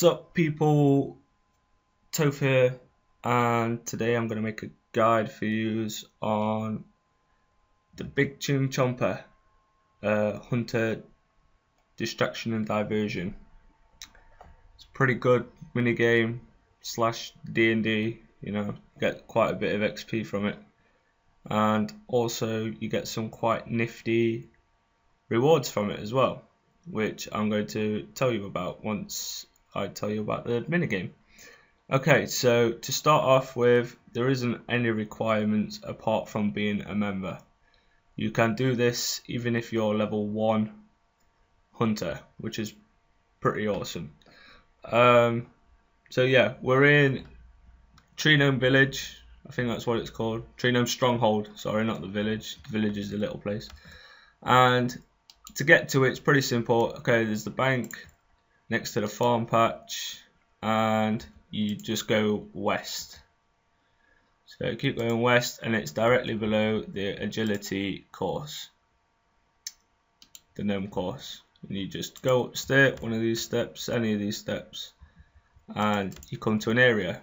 What's up, people? Tophe here, and today I'm going to make a guide for you on the Big Chinchompa, Hunter Distraction and Diversion. It's a pretty good minigame slash D&D, get quite a bit of XP from it, and also you get some quite nifty rewards from it as well, which I'm going to tell you about once I tell you about the minigame. Okay, so to start off with, there isn't any requirements apart from being a member. You can do this even if you're level 1 hunter, which is pretty awesome. So yeah, we're in Tree Gnome Village. I think that's what it's called. Tree Gnome Stronghold, sorry, not the village. The village is the little place. And to get to it, it's pretty simple. Okay, there's the bank next to the farm patch, and you just go west. So keep going west, and it's directly below the agility course, the gnome course. And you just go up one of these steps, any of these steps, and you come to an area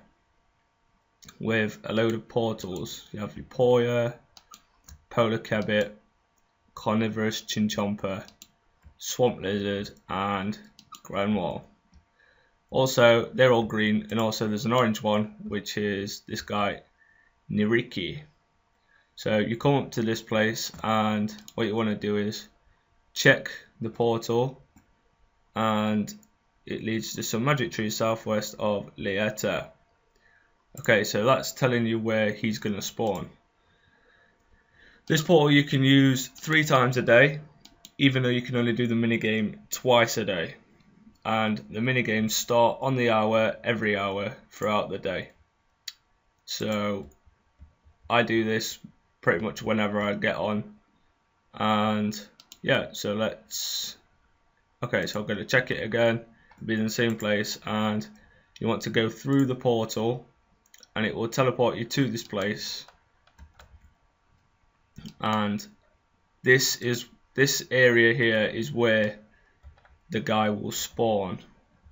with a load of portals. You have your Poya, Polar Kebbit, Carnivorous Chinchompa, Swamp Lizard, and Grenwalls. Also, they're all green, and also there's an orange one, which is this guy, Niriki. So you come up to this place, and what you want to do is check the portal, and it leads to some magic trees southwest of Lieta. Okay, so that's telling you where he's going to spawn. This portal you can use 3 times a day, even though you can only do the minigame twice a day. And the minigames start on the hour, every hour, throughout the day. So I do this pretty much whenever I get on. And yeah, so okay, so I'm going to check it again, be in the same place, and you want to go through the portal, and it will teleport you to this place. And this area here is where the guy will spawn,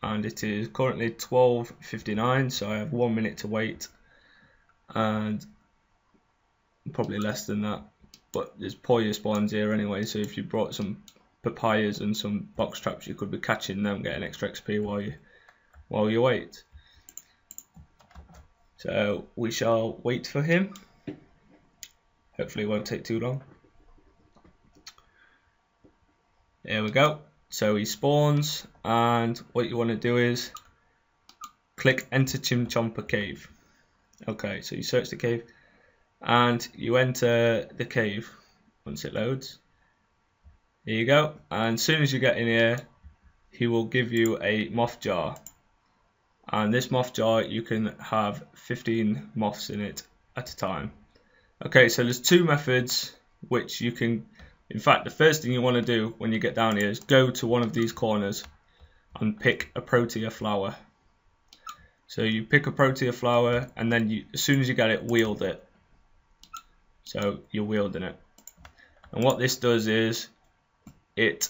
and it is currently 12:59, so I have 1 minute to wait, and probably less than that, but there's Poya spawns here anyway, so if you brought some papayas and some box traps, you could be catching them, getting extra XP while you wait. So we shall wait for him. Hopefully it won't take too long. There we go. So he spawns, and what you want to do is click enter Chinchompa cave. Okay, so you search the cave and you enter the cave once it loads. Here you go, and as soon as you get in here, he will give you a moth jar, and this moth jar you can have 15 moths in it at a time. Okay, so there's 2 methods which you can. In fact, the first thing you want to do when you get down here is go to one of these corners and pick a Protea flower. So you pick a Protea flower, and then as soon as you get it, wield it. So you're wielding it. And what this does is it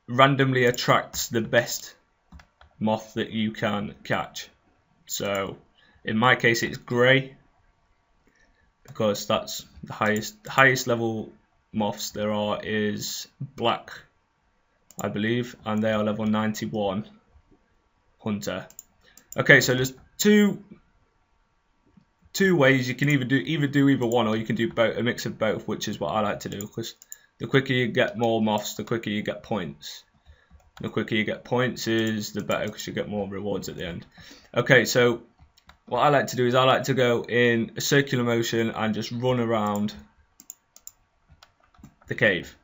randomly attracts the best moth that you can catch. So in my case, it's grey, because that's the highest level moths there are is black, I believe, and they are level 91 hunter. Okay, so there's two ways you can either do either one, or you can do both, a mix of both, which is what I like to do, because the quicker you get more moths, the quicker you get points. The quicker you get points is the better, because you get more rewards at the end. Okay, so what I like to do is I like to go in a circular motion and just run around the cave,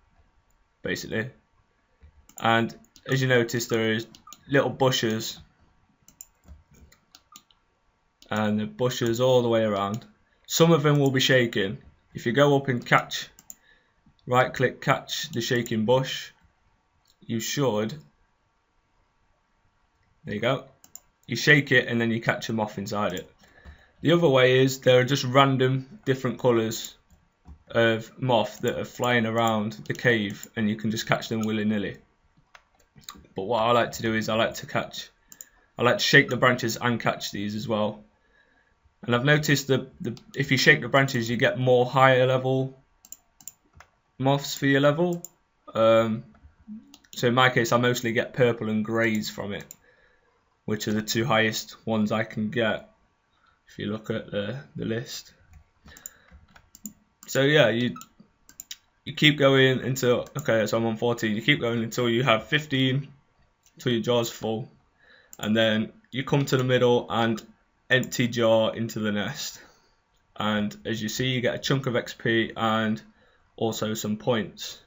basically. And as you notice, there is little bushes, and the bushes all the way around. Some of them will be shaking. If you go up and right click catch the shaking bush, you should, there you go, you shake it and then you catch them off inside it. The other way is there are just random different colours of moth that are flying around the cave, and you can just catch them willy-nilly. But what I like to do is I like to catch I like to shake the branches and catch these as well. And I've noticed that if you shake the branches, you get more higher level moths for your level. So in my case, I mostly get purple and greys from it, which are the two highest ones I can get if you look at the list. So yeah, you keep going until, okay, so I'm on 14. You keep going until you have 15, until your jar's full, and then you come to the middle and empty jar into the nest. And as you see, you get a chunk of XP and also some points.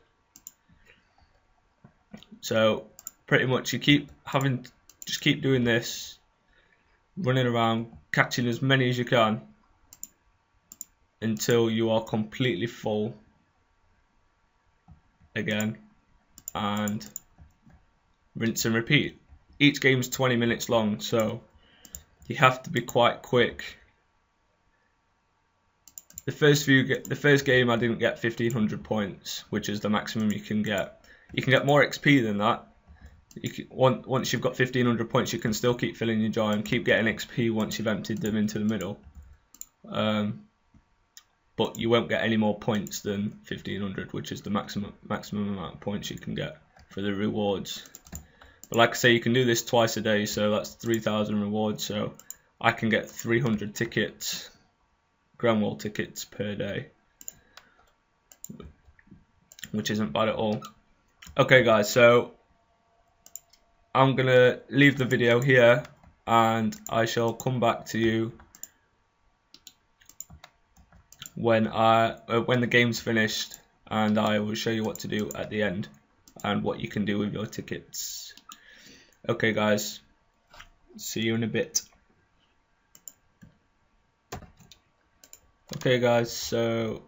So pretty much you just keep doing this, running around, catching as many as you can until you are completely full again, and rinse and repeat. Each game is 20 minutes long, so you have to be quite quick. The first game I didn't get 1500 points, which is the maximum you can get. You can get more XP than that. Once you've got 1500 points, you can still keep filling your jar and keep getting XP once you've emptied them into the middle. But you won't get any more points than 1500, which is the maximum amount of points you can get for the rewards. But like I say, you can do this twice a day, so that's 3000 rewards. So I can get 300 tickets, Grenwall tickets per day, which isn't bad at all. Okay guys, so I'm gonna leave the video here and I shall come back to you when the game's finished, and I will show you what to do at the end and what you can do with your tickets. Okay guys, see you in a bit. Okay guys, so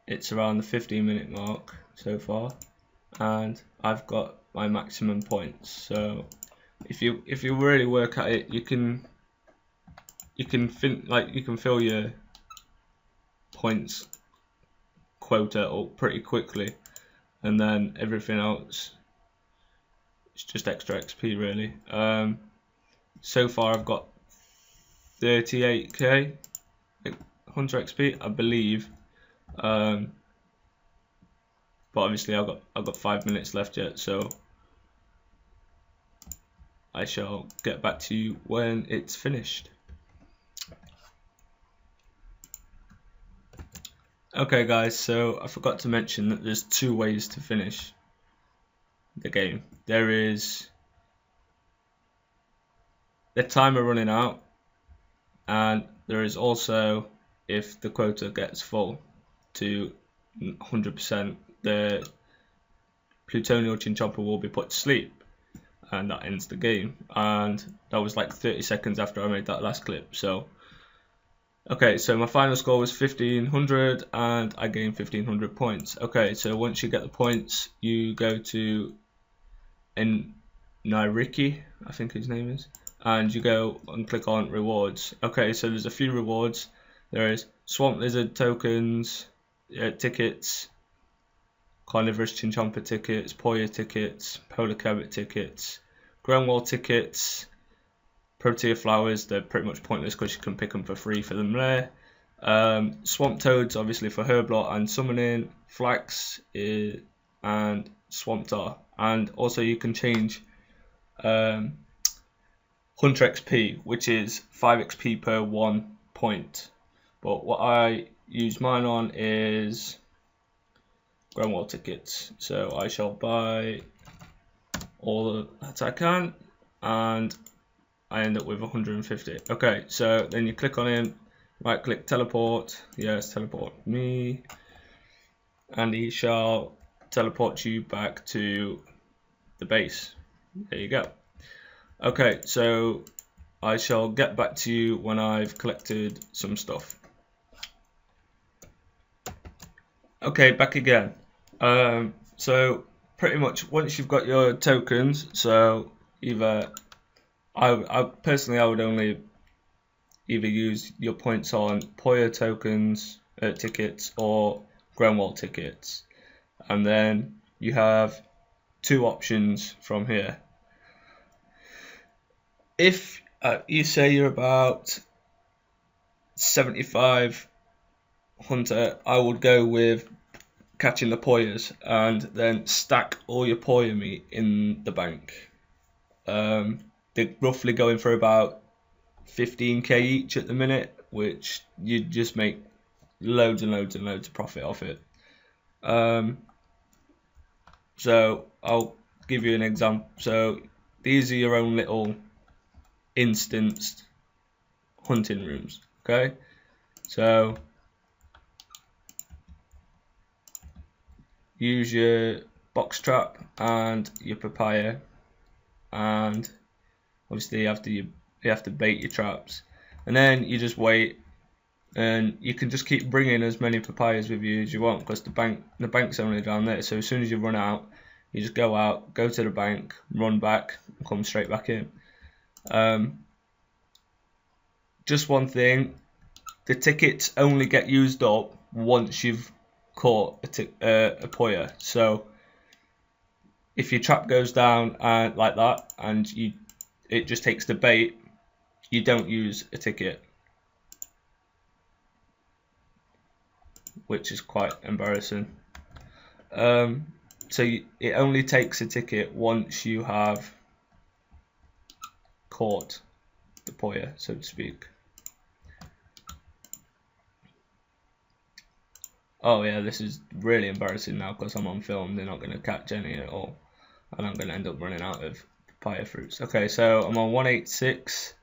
it's around the 15-minute mark so far, and I've got my maximum points. So if you really work at it, you can fill your points quota up pretty quickly, and then everything else is just extra XP really. So far I've got 38k Hunter XP, I believe. But obviously I've got 5 minutes left yet, so I shall get back to you when it's finished. Okay guys, so I forgot to mention that there's two ways to finish the game. There is the timer running out, and there is also if the quota gets full to 100%, the Plutonial Chinchompa will be put to sleep, and that ends the game. And that was like 30 seconds after I made that last clip. So okay, so my final score was 1500 and I gained 1500 points. Okay, so once you get the points, you go to Nairiki, I think his name is, and you go and click on rewards. Okay, so there's a few rewards. There is Swamp Lizard tokens, tickets, Carnivorous Chinchompa tickets, Poya tickets, Polar Cabbit tickets, Grenwall tickets, Protea flowers. They're pretty much pointless because you can pick them for free for them there. Swamp Toads, obviously for Herblot and Summoning, Flax and Swamp Tar. And also you can change Hunter XP, which is 5 XP per 1 point. But what I use mine on is Grenwall tickets. So I shall buy all that I can, and I end up with 150. Okay, so then you click on him, right click teleport, yes, teleport me, and he shall teleport you back to the base. There you go. Okay, so I shall get back to you when I've collected some stuff. Okay, back again. So pretty much once you've got your tokens, so either I personally would only either use your points on Poya tokens, tickets, or Grenwall tickets, and then you have two options from here. if you say you're about 75 hunter, I would go with catching the poyas and then stack all your poya meat in the bank. They're roughly going for about 15k each at the minute, which you just make loads and loads and loads of profit off it. So I'll give you an example. So these are your own little instanced hunting rooms. Okay, so use your box trap and your papaya, and obviously you have to bait your traps, and then you just wait, and you can just keep bringing as many papayas with you as you want, because the bank's only down there. So as soon as you run out, you just go out, go to the bank, run back, and come straight back in. Just one thing, the tickets only get used up once you've caught a poya. So if your trap goes down like that, and it just takes the bait, you don't use a ticket, which is quite embarrassing. So it only takes a ticket once you have caught the poya, so to speak. Oh yeah, this is really embarrassing now because I'm on film. They're not going to catch any at all, and I'm going to end up running out of papaya fruits. Okay, so I'm on 186,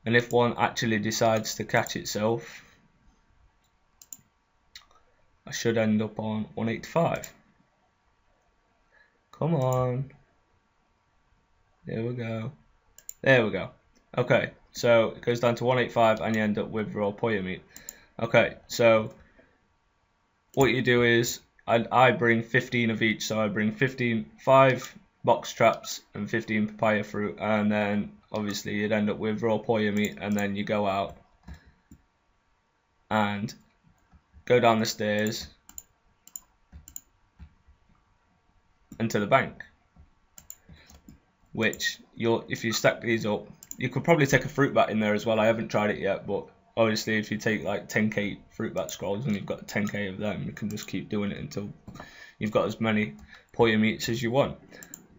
and if one actually decides to catch itself, I should end up on 185. Come on. There we go. There we go. Okay, so it goes down to 185 and you end up with raw poya meat. Okay, so what you do is I bring 15 of each, so I bring 5 box traps and 15 papaya fruit, and then obviously you'd end up with raw poya meat, and then you go out and go down the stairs and to the bank, which if you stack these up, you could probably take a fruit bat in there as well. I haven't tried it yet, but obviously if you take like 10k fruit bat scrolls and you've got 10k of them, you can just keep doing it until you've got as many poya meats as you want.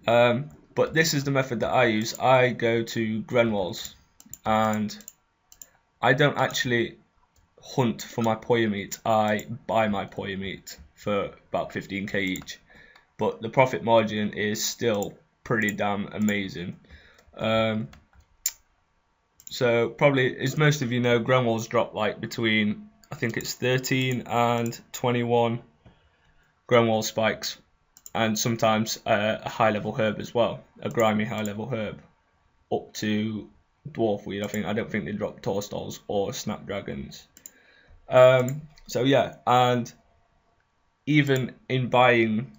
But this is the method that I use. I go to Grenwalls, and I don't actually hunt for my poya meat. I buy my poya meat for about 15k each, but the profit margin is still pretty damn amazing. So probably, as most of you know, Grenwalls drop like between, I think it's 13 and 21 Grenwall spikes, and sometimes a high level herb as well, a grimy high level herb, up to dwarfweed. I don't think they drop torstalls or snapdragons. So yeah, and even in buying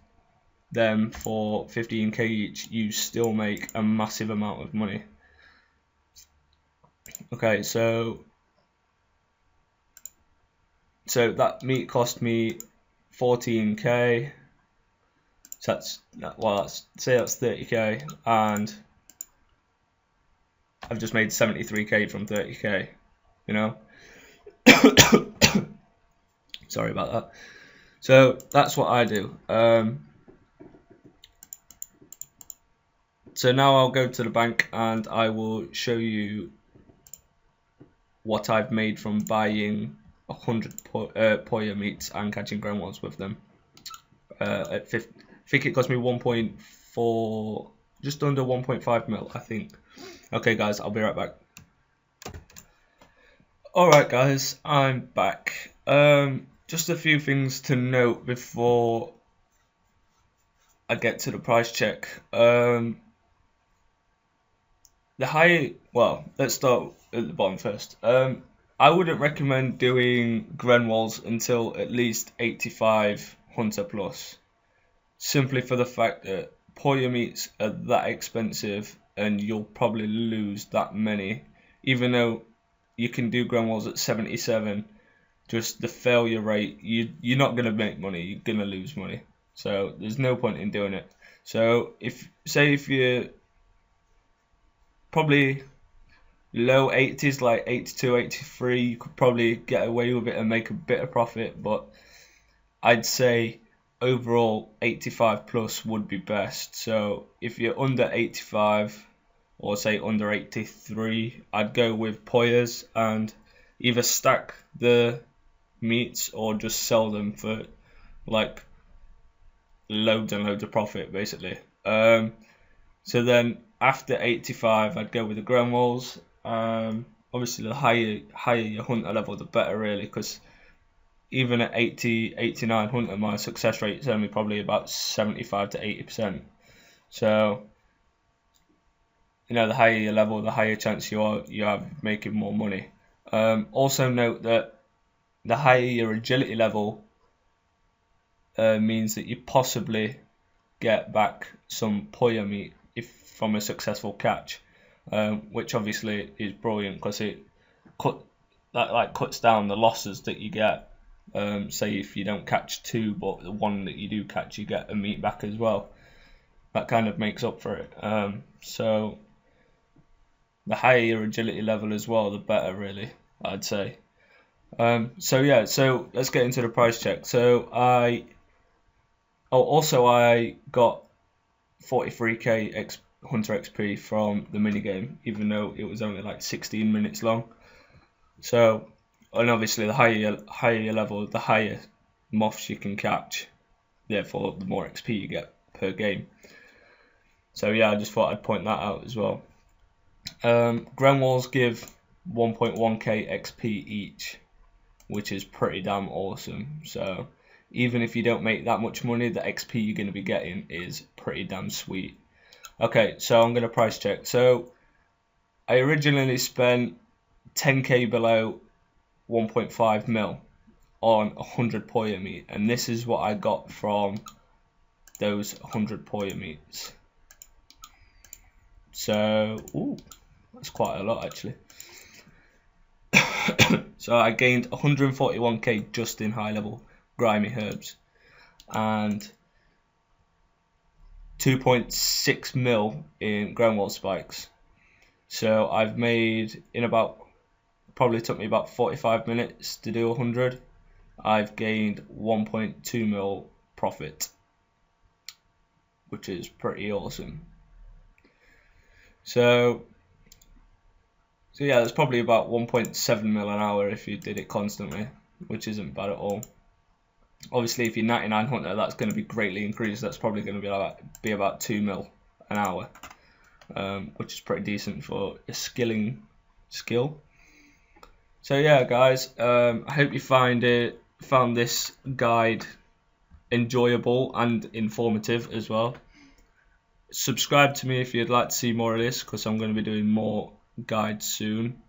them for 15k each, you still make a massive amount of money. Okay, so that meat cost me 14k. So say that's 30k, and I've just made 73k from 30k, you know. Sorry about that. So that's what I do. So now I'll go to the bank and I will show you what I've made from buying 100 poya meats and catching Grenwalls with them. I think it cost me 1.4, just under 1.5 mil, I think. Okay guys, I'll be right back. Alright guys, I'm back. Just a few things to note before I get to the price check. Let's start at the bottom first. I wouldn't recommend doing Grenwalls until at least 85 Hunter Plus, simply for the fact that poya meats are that expensive and you'll probably lose that many. Even though you can do Grenwalls at 77, just the failure rate, you're not going to make money, you're going to lose money. So there's no point in doing it. So if you're probably low 80s, like 82, 83, you could probably get away with it and make a bit of profit, but I'd say overall 85 plus would be best. So if you're under 85 or say under 83, I'd go with Poyas and either stack the meats or just sell them for like loads and loads of profit basically. So then after 85, I'd go with the Grenwalls. Obviously the higher your hunter level, the better really, because even at 80, 89 hunter, my success rate is only probably about 75 to 80%. So, you know, the higher your level, the higher chance you have making more money. Also note that the higher your agility level means that you possibly get back some Poya meat if from a successful catch, which obviously is brilliant because it cuts down the losses that you get. Say if you don't catch two, but the one that you do catch, you get a meat back as well. That kind of makes up for it. So the higher your agility level as well, the better, really, I'd say. So yeah, so let's get into the price check. So I got 43k Hunter XP from the minigame, even though it was only like 16 minutes long. So, and obviously the higher your level, the higher moths you can catch, therefore the more XP you get per game. So yeah, I just thought I'd point that out as well. Grenwalls give 1.1k XP each, which is pretty damn awesome. So even if you don't make that much money, the XP you're going to be getting is pretty damn sweet. Okay, so I'm going to price check. So I originally spent 10k below 1.5 mil on 100 Poya meat, and this is what I got from those 100 Poya meats. So, ooh, that's quite a lot actually. So I gained 141k just in high level grimy herbs and 2.6 mil in Grenwall spikes. So I've made, in about, probably took me about 45 minutes to do 100. I've gained 1.2 mil profit, which is pretty awesome. So yeah, that's probably about 1.7 mil an hour if you did it constantly, which isn't bad at all. Obviously, if you're 99 hunter, that's going to be greatly increased. That's probably going to be about 2 mil an hour, which is pretty decent for a skill. So yeah, guys, I hope you found this guide enjoyable and informative as well. Subscribe to me if you'd like to see more of this, because I'm going to be doing more guides soon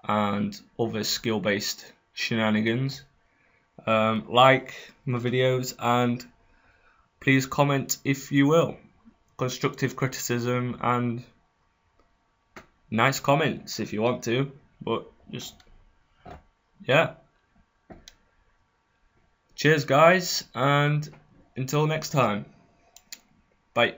and other skill-based shenanigans. Like my videos and please comment if you will. Constructive criticism and nice comments if you want to, but just, yeah. Cheers guys, and until next time, bye.